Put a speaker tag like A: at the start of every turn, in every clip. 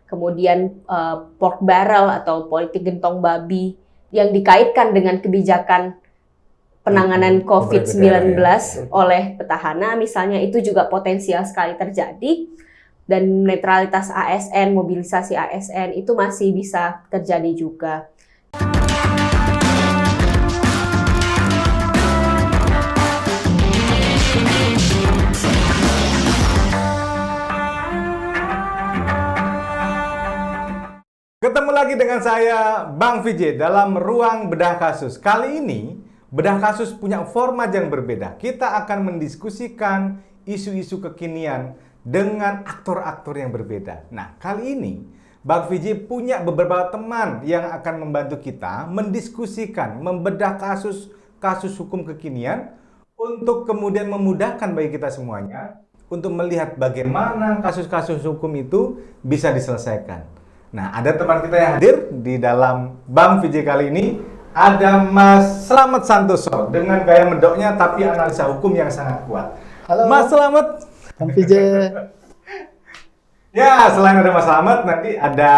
A: kemudian pork barrel atau politik gentong babi yang dikaitkan dengan kebijakan penanganan COVID-19 oleh petahana misalnya, itu juga potensial sekali terjadi. Dan netralitas ASN, mobilisasi ASN itu masih bisa terjadi juga.
B: Ketemu lagi dengan saya, Bang Vijay, dalam Ruang Bedah Kasus. Kali ini, Bedah Kasus punya format yang berbeda. Kita akan mendiskusikan isu-isu kekinian dengan aktor-aktor yang berbeda. Nah, kali ini, Bang Vijay punya beberapa teman yang akan membantu kita mendiskusikan, membedah kasus hukum kekinian untuk kemudian memudahkan bagi kita semuanya untuk melihat bagaimana kasus-kasus hukum itu bisa diselesaikan. Nah, ada teman kita yang hadir di dalam Bang Vijay kali ini. Ada Mas Slamet Santoso dengan gaya medoknya tapi analisa hukum yang sangat kuat.
C: Halo
B: Mas Slamet.
C: Bang Vijay.
B: Ya, selain ada Mas Slamet, nanti ada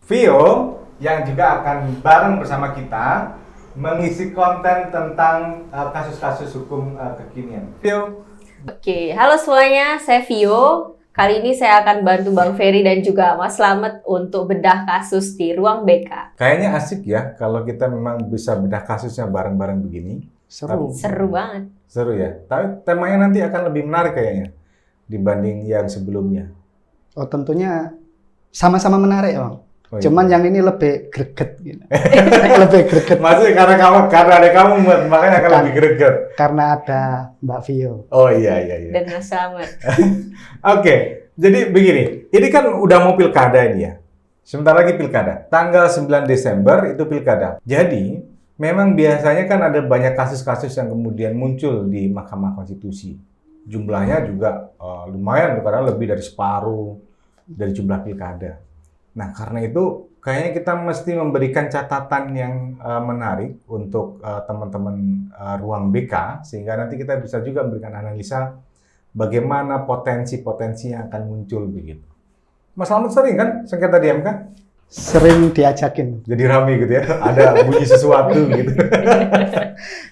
B: Vio yang juga akan bareng bersama kita mengisi konten tentang kasus-kasus hukum kekinian. Vio.
A: Oke, halo semuanya, saya Vio. Kali ini saya akan bantu Bang Ferry dan juga Mas Slamet untuk bedah kasus di Ruang BK.
B: Kayaknya asik ya kalau kita memang bisa bedah kasusnya bareng-bareng begini.
A: Seru banget.
B: Seru ya. Tapi temanya nanti akan lebih menarik kayaknya dibanding yang sebelumnya.
C: Oh, tentunya sama-sama menarik, Bang.
B: Oh, iya.
C: Cuman yang ini lebih greget gitu. Lebih greget.
B: Maksudnya karena ada kamu makanya akan lebih greget.
C: Karena ada Mbak Vio.
B: Oh iya.
A: Dan Mas Slamet.
B: Oke, jadi begini. Ini kan udah mau pilkada ini ya. Sebentar lagi pilkada. Tanggal 9 Desember itu pilkada. Jadi, memang biasanya kan ada banyak kasus-kasus yang kemudian muncul di Mahkamah Konstitusi. Jumlahnya juga lumayan, karena lebih dari separuh dari jumlah pilkada. Nah, karena itu kayaknya kita mesti memberikan catatan yang menarik untuk teman-teman Ruang BK, sehingga nanti kita bisa juga memberikan analisa bagaimana potensi-potensi yang akan muncul begitu. Mas Slamet sering kan sengketa di MK?
C: Sering diajakin.
B: Jadi rame gitu ya, ada bunyi sesuatu gitu.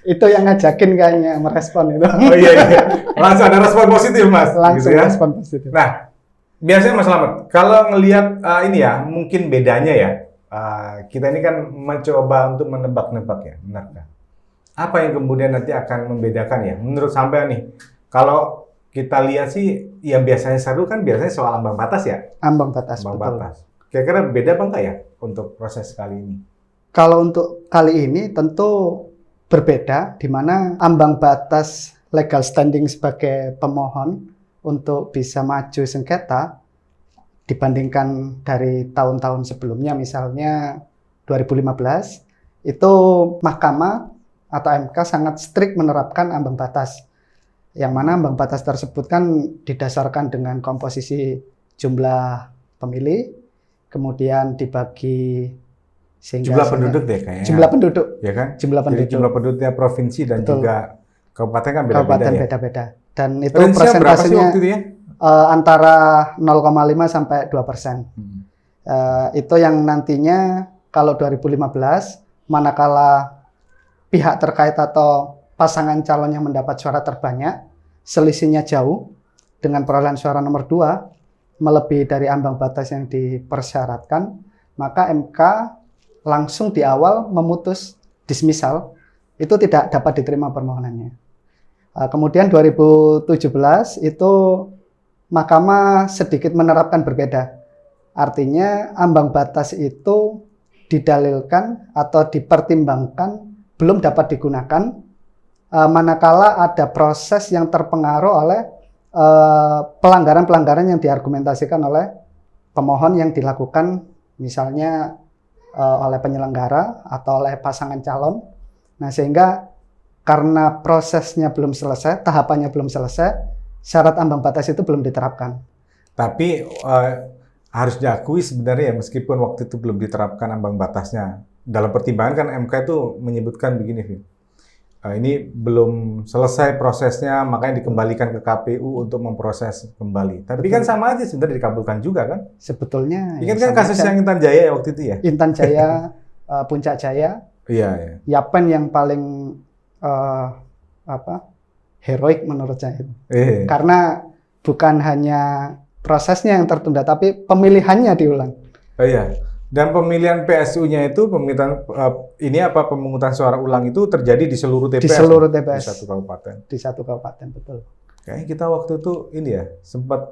C: Itu yang ngajakin kayaknya merespon itu.
B: Oh iya. Langsung ada respon positif, Mas.
C: Langsung
B: gitu ya?
C: respon positif.
B: Nah, biasanya Mas Slamet, kalau ngelihat ini ya, mungkin bedanya ya, kita ini kan mencoba untuk menebak-nebak ya, benar kan? Apa yang kemudian nanti akan membedakan ya? Menurut sampean nih, kalau kita lihat sih, yang biasanya seru kan biasanya soal ambang batas ya?
C: Ambang batas,
B: Ambang
C: betul.
B: batas. Kira-kira beda apa enggak ya untuk proses kali ini?
C: Kalau untuk kali ini tentu berbeda, di mana ambang batas legal standing sebagai pemohon untuk bisa maju sengketa dibandingkan dari tahun-tahun sebelumnya, misalnya 2015, itu Mahkamah atau MK sangat strict menerapkan ambang batas. Yang mana ambang batas tersebut kan didasarkan dengan komposisi jumlah pemilih, kemudian dibagi sehingga
B: Jumlah penduduk deh kayaknya.
C: Jumlah penduduk.
B: Ya kan?
C: Jumlah penduduk.
B: Jadi jumlah penduduknya provinsi dan
C: Betul.
B: juga kabupaten kan beda-beda
C: Kabupaten
B: ya?
C: beda-beda. Dan itu
B: Range-nya berapa sih
C: persentasenya
B: waktu itu ya?
C: antara 0,5 sampai 2%. Itu yang nantinya kalau 2015, manakala pihak terkait atau pasangan calon yang mendapat suara terbanyak, selisihnya jauh dengan perolehan suara nomor 2, melebihi dari ambang batas yang dipersyaratkan, maka MK langsung di awal memutus dismissal, itu tidak dapat diterima permohonannya. Kemudian 2017 itu Mahkamah sedikit menerapkan berbeda. Artinya ambang batas itu didalilkan atau dipertimbangkan belum dapat digunakan manakala ada proses yang terpengaruh oleh pelanggaran-pelanggaran yang diargumentasikan oleh pemohon yang dilakukan misalnya oleh penyelenggara atau oleh pasangan calon. Nah, sehingga karena prosesnya belum selesai, tahapannya belum selesai, syarat ambang batas itu belum diterapkan.
B: Tapi harus diakui sebenarnya ya, meskipun waktu itu belum diterapkan ambang batasnya, dalam pertimbangan kan MK itu menyebutkan begini, ini belum selesai prosesnya, makanya dikembalikan ke KPU untuk memproses kembali. Tapi kan sama aja sebenarnya dikabulkan juga kan?
C: Sebetulnya
B: Ingat
C: ya
B: kan
C: sama
B: kasus
C: aja.
B: yang Intan Jaya ya waktu itu ya?
C: Intan Jaya, Puncak Jaya,
B: Iya, iya.
C: Yapen yang paling heroik menurut saya. Karena bukan hanya prosesnya yang tertunda, tapi pemilihannya diulang.
B: Oh iya. Dan pemilihan PSU-nya itu pemungutan suara ulang itu terjadi di seluruh TPS.
C: Di seluruh
B: Di
C: TPS.
B: satu kabupaten.
C: Di satu kabupaten, betul.
B: Kayaknya kita waktu itu ini ya sempat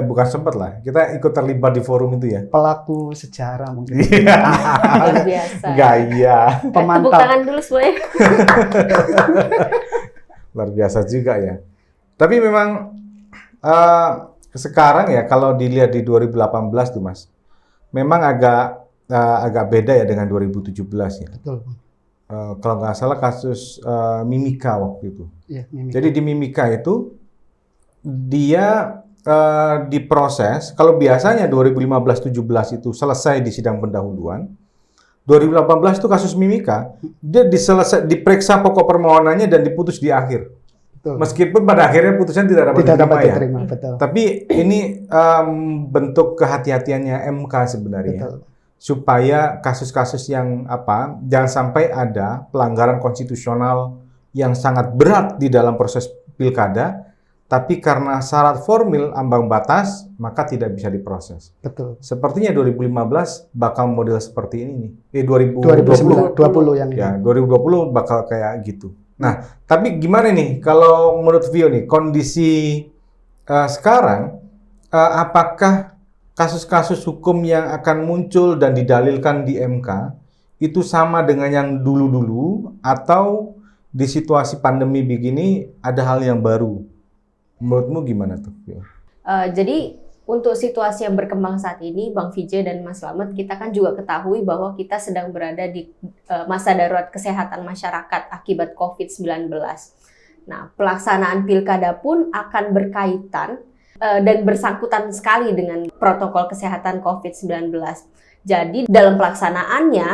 B: bukan sempat lah, kita ikut terlibat di forum itu ya.
C: Pelaku sejarah mungkin.
A: Luar biasa.
B: Gaya.
A: Tepuk
C: Pemantau.
A: tangan dulu semuanya.
B: Luar biasa juga ya. Tapi memang sekarang ya kalau dilihat di 2018 tuh Mas, memang agak beda ya dengan 2017 ya.
C: Betul.
B: Kalau nggak salah kasus Mimika waktu itu.
C: Iya, Mimika.
B: Jadi di Mimika itu dia diproses. Kalau biasanya 2015-17 itu selesai di sidang pendahuluan, 2018 itu kasus Mimika dia diperiksa pokok permohonannya dan diputus di akhir.
C: Betul.
B: Meskipun pada akhirnya putusan tidak dapat
C: Tidak dapat
B: diterima ya.
C: diterima, betul.
B: Tapi ini bentuk kehati-hatiannya MK sebenarnya.
C: Betul.
B: Supaya kasus-kasus yang jangan sampai ada pelanggaran konstitusional yang sangat berat di dalam proses pilkada, tapi karena syarat formil ambang batas maka tidak bisa diproses.
C: Betul.
B: Sepertinya 2015 bakal model seperti ini nih.
C: 2020 yang
B: Ya, 2020 bakal kayak gitu. Nah, tapi gimana nih kalau menurut Vio nih kondisi sekarang, apakah kasus-kasus hukum yang akan muncul dan didalilkan di MK itu sama dengan yang dulu-dulu atau di situasi pandemi begini ada hal yang baru? Menurutmu gimana tuh?
A: Jadi untuk situasi yang berkembang saat ini, Bang Vijay dan Mas Slamet, kita kan juga ketahui bahwa kita sedang berada di masa darurat kesehatan masyarakat akibat COVID-19. Nah, pelaksanaan pilkada pun akan berkaitan dan bersangkutan sekali dengan protokol kesehatan COVID-19. Jadi dalam pelaksanaannya,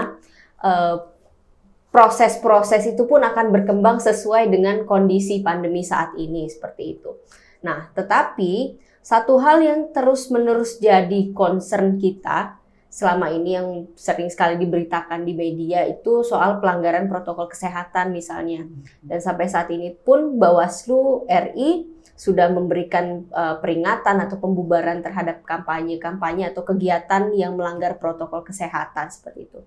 A: proses-proses itu pun akan berkembang sesuai dengan kondisi pandemi saat ini, seperti itu. Nah, tetapi satu hal yang terus-menerus jadi concern kita selama ini yang sering sekali diberitakan di media itu soal pelanggaran protokol kesehatan misalnya. Dan sampai saat ini pun Bawaslu RI sudah memberikan peringatan atau pembubaran terhadap kampanye-kampanye atau kegiatan yang melanggar protokol kesehatan seperti itu.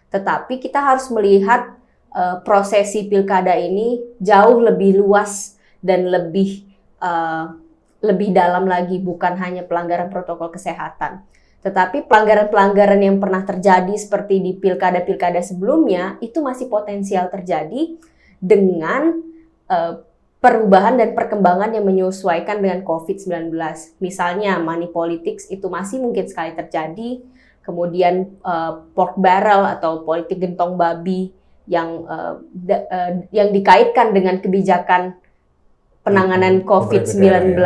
A: Tetapi kita harus melihat prosesi pilkada ini jauh lebih luas dan lebih dalam lagi, bukan hanya pelanggaran protokol kesehatan. Tetapi pelanggaran-pelanggaran yang pernah terjadi seperti di pilkada-pilkada sebelumnya itu masih potensial terjadi dengan perubahan dan perkembangan yang menyesuaikan dengan COVID-19. Misalnya money politics itu masih mungkin sekali terjadi, kemudian pork barrel atau politik gentong babi yang dikaitkan dengan kebijakan penanganan COVID-19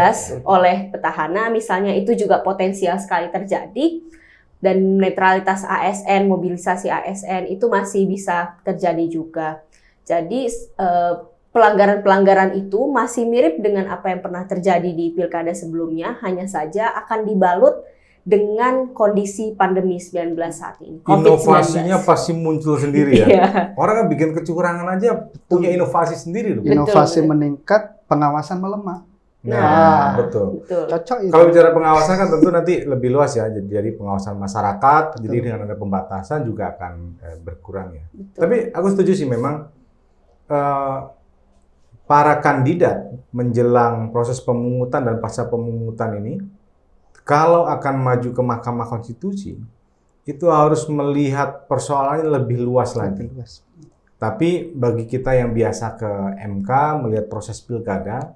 A: oleh petahana misalnya, itu juga potensial sekali terjadi. Dan netralitas ASN, mobilisasi ASN itu masih bisa terjadi juga. Jadi pelanggaran-pelanggaran itu masih mirip dengan apa yang pernah terjadi di pilkada sebelumnya, hanya saja akan dibalut dengan kondisi pandemi 19 saat ini.
B: Inovasinya pasti muncul sendiri ya.
A: Iya.
B: Orang kan bikin kecurangan aja punya inovasi sendiri loh.
C: Inovasi
A: Betul.
C: meningkat, pengawasan melemah.
B: Nah, betul.
C: Cocok itu.
B: Kalau bicara pengawasan kan tentu nanti lebih luas ya. Jadi pengawasan masyarakat, jadi dengan ada pembatasan juga akan berkurang ya.
A: Betul.
B: Tapi aku setuju sih memang para kandidat menjelang proses pemungutan dan pasca pemungutan ini, kalau akan maju ke Mahkamah Konstitusi, itu harus melihat persoalannya lebih luas lagi. Tapi bagi kita yang biasa ke MK melihat proses pilkada,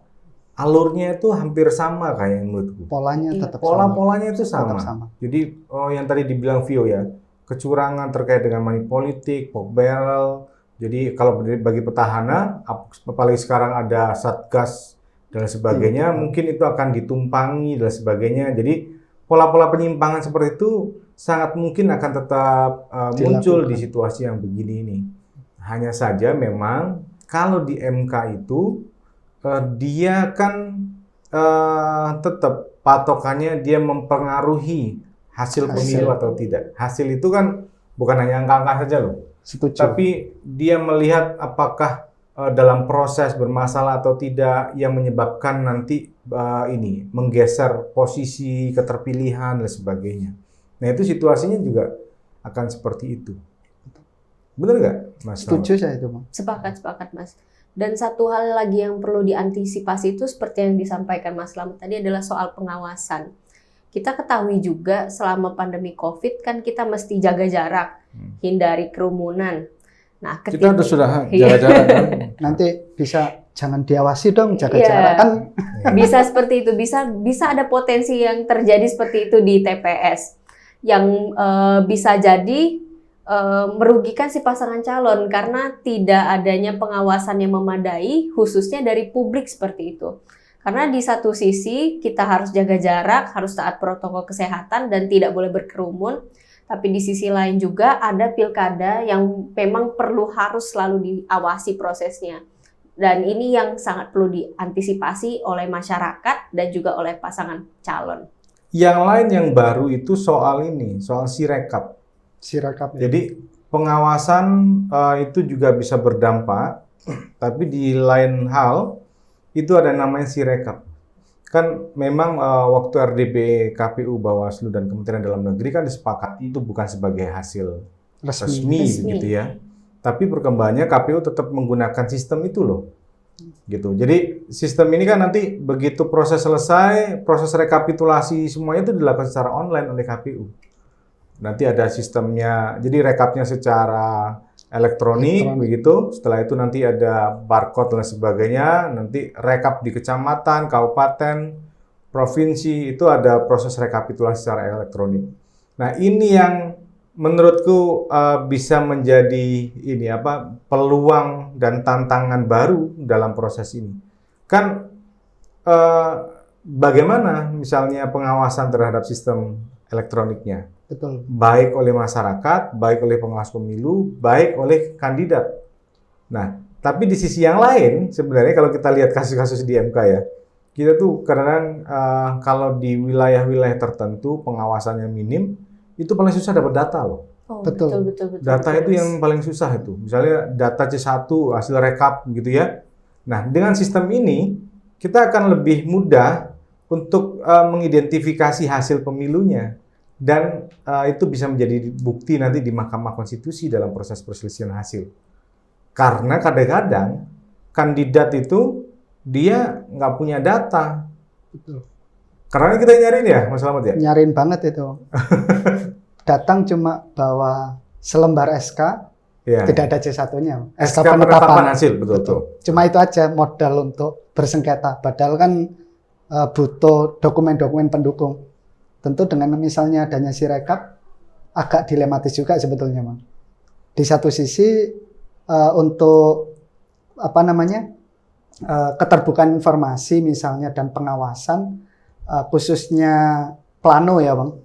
B: alurnya itu hampir sama kayak menurutku.
C: Polanya tetap
B: Pola-polanya itu sama.
C: Tetap sama.
B: Jadi yang tadi dibilang Vio ya, kecurangan terkait dengan money politik, pork barrel. Jadi kalau bagi petahana, apalagi sekarang ada Satgas dan sebagainya, mungkin itu akan ditumpangi dan sebagainya. Jadi pola-pola penyimpangan seperti itu sangat mungkin akan tetap muncul di situasi yang begini ini. Hanya saja memang kalau di MK itu dia kan tetap patokannya dia mempengaruhi hasil pemilu atau tidak. Hasil itu kan bukan hanya angka-angka saja loh.
C: Setuju.
B: Tapi dia melihat apakah dalam proses bermasalah atau tidak yang menyebabkan nanti ini menggeser posisi keterpilihan dan sebagainya. Nah itu situasinya juga akan seperti itu. Benar nggak, Mas?
C: Setuju saya itu, Bang.
A: Sepakat, Mas. Dan satu hal lagi yang perlu diantisipasi itu seperti yang disampaikan Mas Slamet tadi adalah soal pengawasan. Kita ketahui juga selama pandemi COVID kan kita mesti jaga jarak, hindari kerumunan. Nah,
B: Kita sudah jaga jarak kan?
C: Nanti bisa jangan diawasi dong, jaga
A: Iya.
C: jarak kan.
A: Bisa seperti itu, bisa ada potensi yang terjadi seperti itu di TPS yang bisa jadi merugikan si pasangan calon karena tidak adanya pengawasan yang memadai, khususnya dari publik seperti itu. Karena di satu sisi kita harus jaga jarak, harus taat protokol kesehatan dan tidak boleh berkerumun. Tapi di sisi lain juga ada pilkada yang memang harus selalu diawasi prosesnya. Dan ini yang sangat perlu diantisipasi oleh masyarakat dan juga oleh pasangan calon.
B: Yang lain yang baru itu soal ini, soal Sirekap.
C: Sirekap. Ya.
B: Jadi pengawasan itu juga bisa berdampak, tapi di lain hal itu ada namanya Sirekap. Kan memang waktu RDP KPU, Bawaslu dan Kementerian Dalam Negeri kan disepakati itu bukan sebagai hasil resmi. Gitu ya. Tapi perkembangannya KPU tetap menggunakan sistem itu loh. Gitu. Jadi sistem ini kan nanti begitu proses selesai, proses rekapitulasi semuanya itu dilakukan secara online oleh KPU. Nanti ada sistemnya, jadi rekapnya secara elektronik begitu. Setelah itu nanti ada barcode dan sebagainya. Nanti rekap di kecamatan, kabupaten, provinsi itu ada proses rekapitulasi secara elektronik. Nah ini yang menurutku bisa menjadi peluang dan tantangan baru dalam proses ini. Kan bagaimana misalnya pengawasan terhadap sistem elektroniknya?
C: Betul.
B: Baik oleh masyarakat, baik oleh pengawas pemilu, baik oleh kandidat. Nah, tapi di sisi yang lain, sebenarnya kalau kita lihat kasus-kasus di MK ya, kita tuh kadang-kadang kalau di wilayah-wilayah tertentu pengawasannya minim, itu paling susah dapat data loh.
A: Oh,
C: Betul.
A: betul.
B: Data itu yang paling susah itu. Misalnya data C1, hasil rekap gitu ya. Nah, dengan sistem ini, kita akan lebih mudah untuk mengidentifikasi hasil pemilunya. Dan itu bisa menjadi bukti nanti di Mahkamah Konstitusi dalam proses perselisihan hasil. Karena kadang-kadang kandidat itu dia nggak punya data.
C: Betul.
B: Karena kita nyariin ya, Mas Slamet ya?
C: Nyariin banget itu. Datang cuma bawa selembar SK,
B: Ya.
C: tidak ada C1-nya.
B: SK penetapan hasil, betul.
C: Cuma itu aja modal untuk bersengketa. Padahal kan butuh dokumen-dokumen pendukung. Tentu dengan misalnya adanya Sirekap, agak dilematis juga sebetulnya, Bang. Di satu sisi untuk keterbukaan informasi misalnya dan pengawasan, khususnya plano ya, Bang.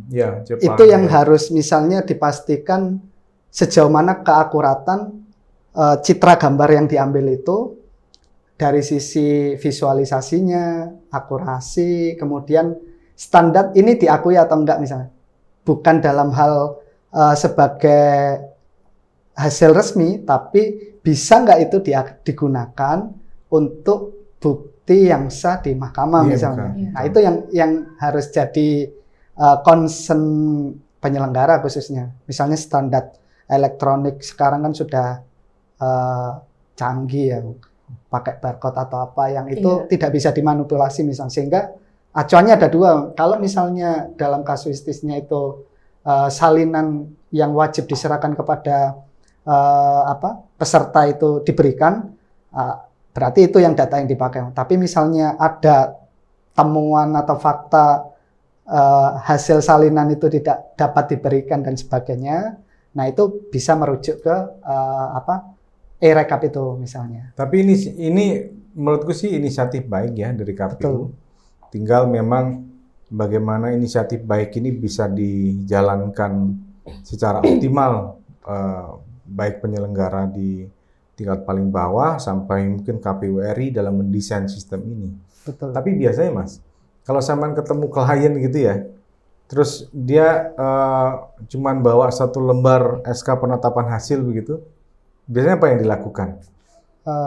B: Ya,
C: Itu yang harus misalnya dipastikan sejauh mana keakuratan citra gambar yang diambil itu dari sisi visualisasinya, akurasi, kemudian standar ini diakui atau enggak misalnya. Bukan dalam hal sebagai hasil resmi, tapi bisa enggak itu digunakan untuk bukti yang sah di mahkamah misalnya. Nah itu yang harus jadi concern penyelenggara khususnya. Misalnya standar elektronik sekarang kan sudah canggih ya, pakai barcode atau apa yang itu tidak bisa dimanipulasi misalnya. Sehingga acuannya ada dua. Kalau misalnya dalam kasuistisnya itu salinan yang wajib diserahkan kepada peserta itu diberikan, berarti itu yang data yang dipakai. Tapi misalnya ada temuan atau fakta hasil salinan itu tidak dapat diberikan dan sebagainya, nah itu bisa merujuk ke e-rekap itu misalnya.
B: Tapi ini menurutku sih inisiatif baik ya dari KPU.
C: Betul.
B: Tinggal memang bagaimana inisiatif baik ini bisa dijalankan secara optimal, baik penyelenggara di tingkat paling bawah sampai mungkin KPU RI dalam mendesain sistem ini.
C: Betul.
B: Tapi biasanya Mas, kalau sampean ketemu klien gitu ya, terus dia cuman bawa satu lembar SK penetapan hasil begitu, biasanya apa yang dilakukan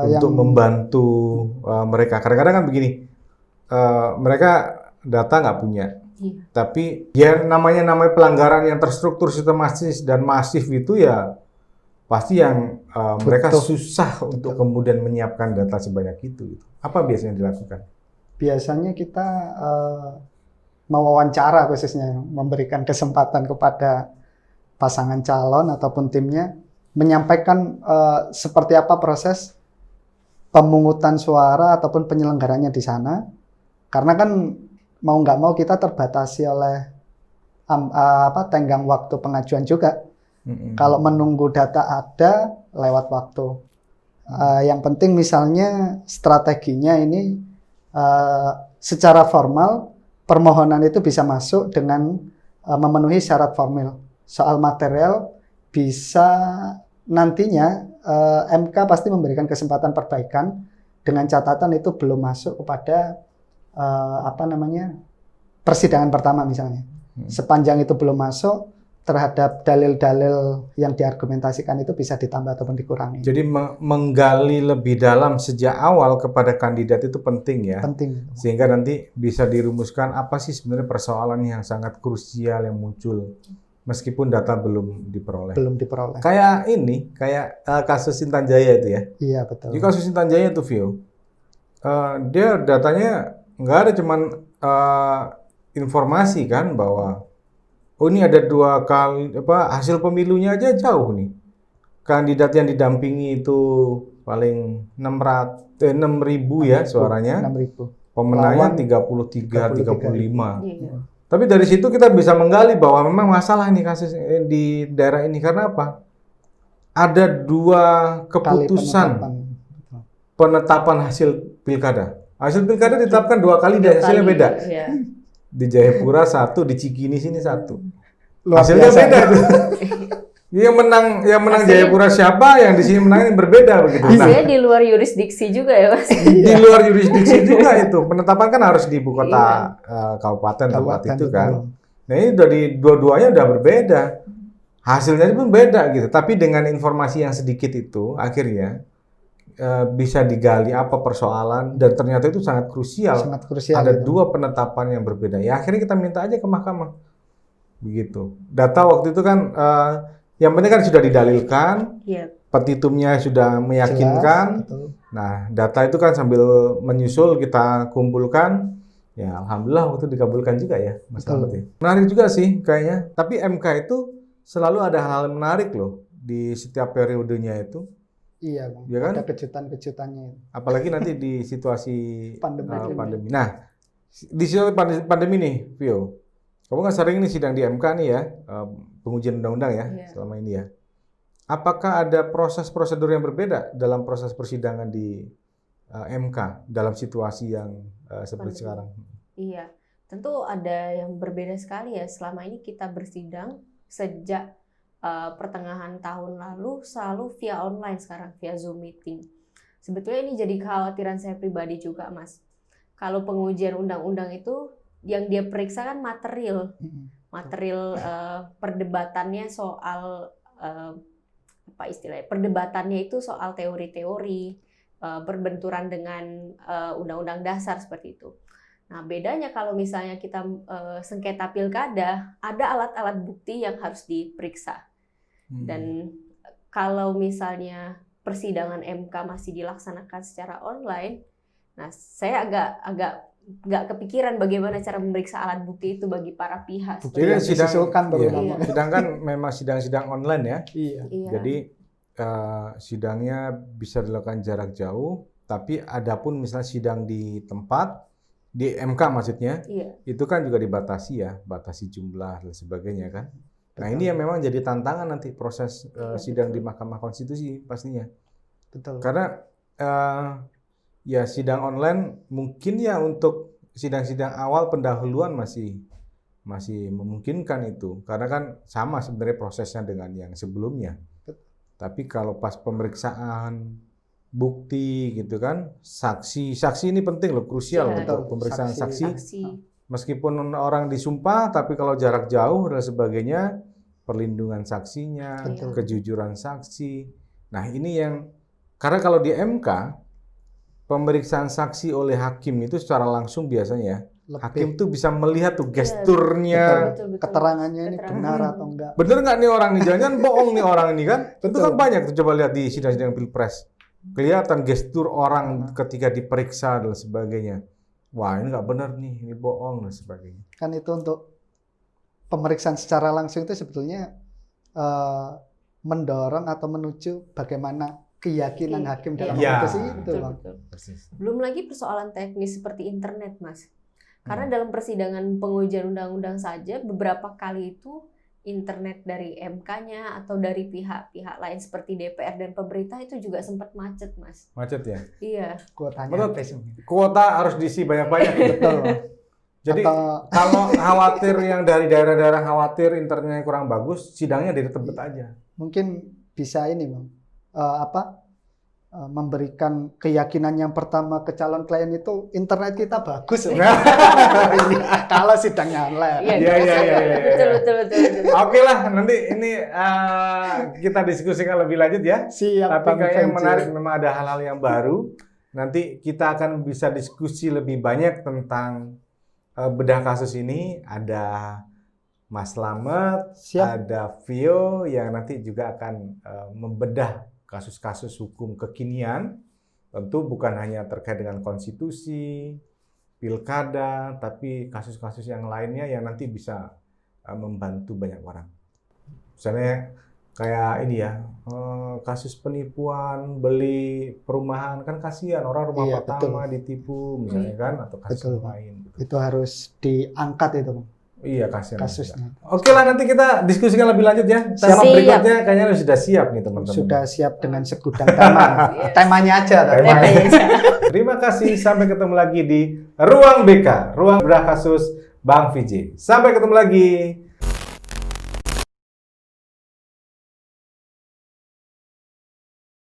B: untuk membantu mereka? Kadang-kadang kan begini, mereka data nggak punya, tapi ya namanya pelanggaran yang terstruktur, sistematis dan masif itu ya pasti yang mereka susah untuk kemudian menyiapkan data sebanyak itu. Apa biasanya dilakukan?
C: Biasanya kita mewawancara, khususnya memberikan kesempatan kepada pasangan calon ataupun timnya menyampaikan seperti apa proses pemungutan suara ataupun penyelenggaranya di sana, karena kan mau nggak mau kita terbatasi oleh tenggang waktu pengajuan juga. Kalau menunggu data ada lewat waktu. Yang penting misalnya strateginya ini secara formal permohonan itu bisa masuk dengan memenuhi syarat formil. Soal material bisa nantinya MK pasti memberikan kesempatan perbaikan dengan catatan itu belum masuk kepada persidangan pertama misalnya. Sepanjang itu belum masuk, terhadap dalil-dalil yang diargumentasikan itu bisa ditambah ataupun dikurangi.
B: Jadi menggali lebih dalam sejak awal kepada kandidat itu penting ya.
C: Penting.
B: Sehingga nanti bisa dirumuskan apa sih sebenarnya persoalan yang sangat krusial yang muncul meskipun data belum diperoleh.
C: Belum diperoleh.
B: Kayak kasus Intan Jaya itu ya.
C: Iya betul.
B: Jadi kasus Intan Jaya itu Vio, dia datanya nggak ada, cuman informasi kan bahwa ini ada 2 kali hasil pemilunya aja jauh nih. Kandidat yang didampingi itu paling 6.000 ya suaranya.
C: 6.000.
B: Pemenangnya 33, 35. Iya. Tapi dari situ kita bisa menggali bahwa memang masalah ini kasus di daerah ini karena apa? Ada 2 keputusan penetapan hasil pilkada. Hasil pilkada ditetapkan 2 kali dan hasilnya beda. Iya. Di Jayapura 1, di Cikini sini 1. Hasilnya beda tuh. Yang menang Jayapura siapa, yang di sini menang berbeda begitu.
A: Hasilnya di luar yurisdiksi juga ya Mas.
B: Di luar yurisdiksi juga itu. Penetapan kan harus di ibu kota kabupaten tempat itu kan. Nah ini dua-duanya udah berbeda. Hasilnya pun beda gitu. Tapi dengan informasi yang sedikit itu akhirnya bisa digali apa persoalan dan ternyata itu sangat krusial.
C: Sangat krusial.
B: Ada 2 penetapan yang berbeda. Ya akhirnya kita minta aja ke mahkamah. Begitu. Data waktu itu kan yang penting kan sudah didalilkan. Petitumnya sudah meyakinkan.
C: Jelas,
B: nah, data itu kan sambil menyusul kita kumpulkan. Ya, alhamdulillah waktu itu dikabulkan juga ya, Mas Ahmad. Menarik juga sih kayaknya. Tapi MK itu selalu ada hal menarik loh di setiap periodenya itu.
C: Iya, Bang.
B: Ya kan?
C: Ada kejutan-kejutannya.
B: Apalagi nanti di situasi
C: pandemi.
B: Nah, di situasi pandemi nih, Vio. Kamu kan sering nih sidang di MK nih ya, pengujian undang-undang ya, selama ini ya. Apakah ada proses prosedur yang berbeda dalam proses persidangan di MK dalam situasi yang seperti sekarang?
A: Iya, tentu ada yang berbeda sekali ya. Selama ini kita bersidang sejak pertengahan tahun lalu selalu via online, sekarang via Zoom meeting. Sebetulnya ini jadi kekhawatiran saya pribadi juga, Mas. Kalau pengujian undang-undang itu yang dia periksa kan material perdebatannya soal perdebatannya itu soal teori-teori berbenturan dengan undang-undang dasar seperti itu. Nah, bedanya kalau misalnya kita sengketa pilkada, ada alat-alat bukti yang harus diperiksa. Dan kalau misalnya persidangan MK masih dilaksanakan secara online, nah saya agak nggak kepikiran bagaimana cara memeriksa alat bukti itu bagi para pihak.
B: Jadi sidang kan memang sidang-sidang online ya.
C: Iya.
B: Jadi sidangnya bisa dilakukan jarak jauh, tapi adapun misalnya sidang di tempat di MK maksudnya, itu kan juga dibatasi ya, batasi jumlah dan sebagainya kan. Nah ini yang memang jadi tantangan nanti proses sidang di Mahkamah Konstitusi pastinya.
C: Betul.
B: Karena ya sidang online mungkin ya untuk sidang-sidang awal pendahuluan masih memungkinkan itu, karena kan sama sebenarnya prosesnya dengan yang sebelumnya. Tapi kalau pas pemeriksaan bukti gitu kan, saksi ini penting loh, krusial
A: Iya,
B: untuk
C: betul.
B: pemeriksaan saksi.
A: Saksi.
B: Meskipun orang disumpah, tapi kalau jarak jauh dan sebagainya, perlindungan saksinya,
C: Betul.
B: kejujuran saksi. Nah ini yang, karena kalau di MK, pemeriksaan saksi oleh hakim itu secara langsung biasanya, hakim tuh bisa melihat tuh gesturnya,
A: Betul.
C: keterangannya ini
A: Keterangan.
C: benar atau enggak.
B: bener nggak nih orang nih, jangan bohong nih orang ini kan. Itu
C: Betul.
B: kan banyak tuh, coba lihat di sidang-sidang Pilpres. Kelihatan gestur orang ketika diperiksa dan sebagainya. Wah ini nggak benar nih, ini bohong dan sebagainya.
C: Kan itu untuk pemeriksaan secara langsung itu sebetulnya mendorong atau menuju bagaimana keyakinan hakim dalam
B: Iya.
C: memutus itu,
A: Betul,
C: Bang.
A: betul.
B: Persis.
A: Belum lagi persoalan teknis seperti internet, Mas. Karena dalam persidangan pengujian undang-undang saja beberapa kali itu internet dari MK-nya atau dari pihak-pihak lain seperti DPR dan pemerintah itu juga sempat macet, Mas.
B: Macet ya.
A: Iya.
C: Kuotanya
B: Menurut-
C: habis mungkin.
B: Kuota harus diisi banyak-banyak.
C: Betul.
B: Jadi
C: Atau-
B: kalau khawatir yang dari daerah-daerah khawatir internetnya kurang bagus, sidangnya dari Tebet aja.
C: Mungkin bisa ini, Bang. Memberikan keyakinan yang pertama ke calon klien itu internet kita bagus. Kalau sidangnya online.
A: Iya,
B: Iya, iya, iya, iya.
A: Betul.
B: Oke lah, nanti ini kita diskusikan lebih lanjut ya.
C: Siap,
B: Tapi
C: Bang
B: kayaknya yang
C: Fenji.
B: menarik memang ada hal-hal yang baru. Nanti kita akan bisa diskusi lebih banyak tentang bedah kasus ini. Ada Mas Slamet,
C: Siap.
B: ada Vio yang nanti juga akan membedah kasus-kasus hukum kekinian. Tentu bukan hanya terkait dengan konstitusi, pilkada, tapi kasus-kasus yang lainnya yang nanti bisa membantu banyak orang. Misalnya kayak ini ya, kasus penipuan beli perumahan, kan kasihan orang rumah
C: Iya,
B: pertama ditipu misalnya kan, atau kasus
C: Betul, Pak.
B: lain.
C: Itu harus diangkat itu, Bang.
B: Iya, kasihan.
C: Kasusnya.
B: Oke lah, nanti kita diskusikan lebih lanjut ya. Tema
A: Siap.
B: berikutnya kayaknya sudah siap nih teman-teman.
C: Sudah siap dengan segudang tema. Temanya aja.
B: Temanya. Terima kasih, sampai ketemu lagi di Ruang BK, Ruang Bedah Kasus Bang VJ. Sampai ketemu lagi.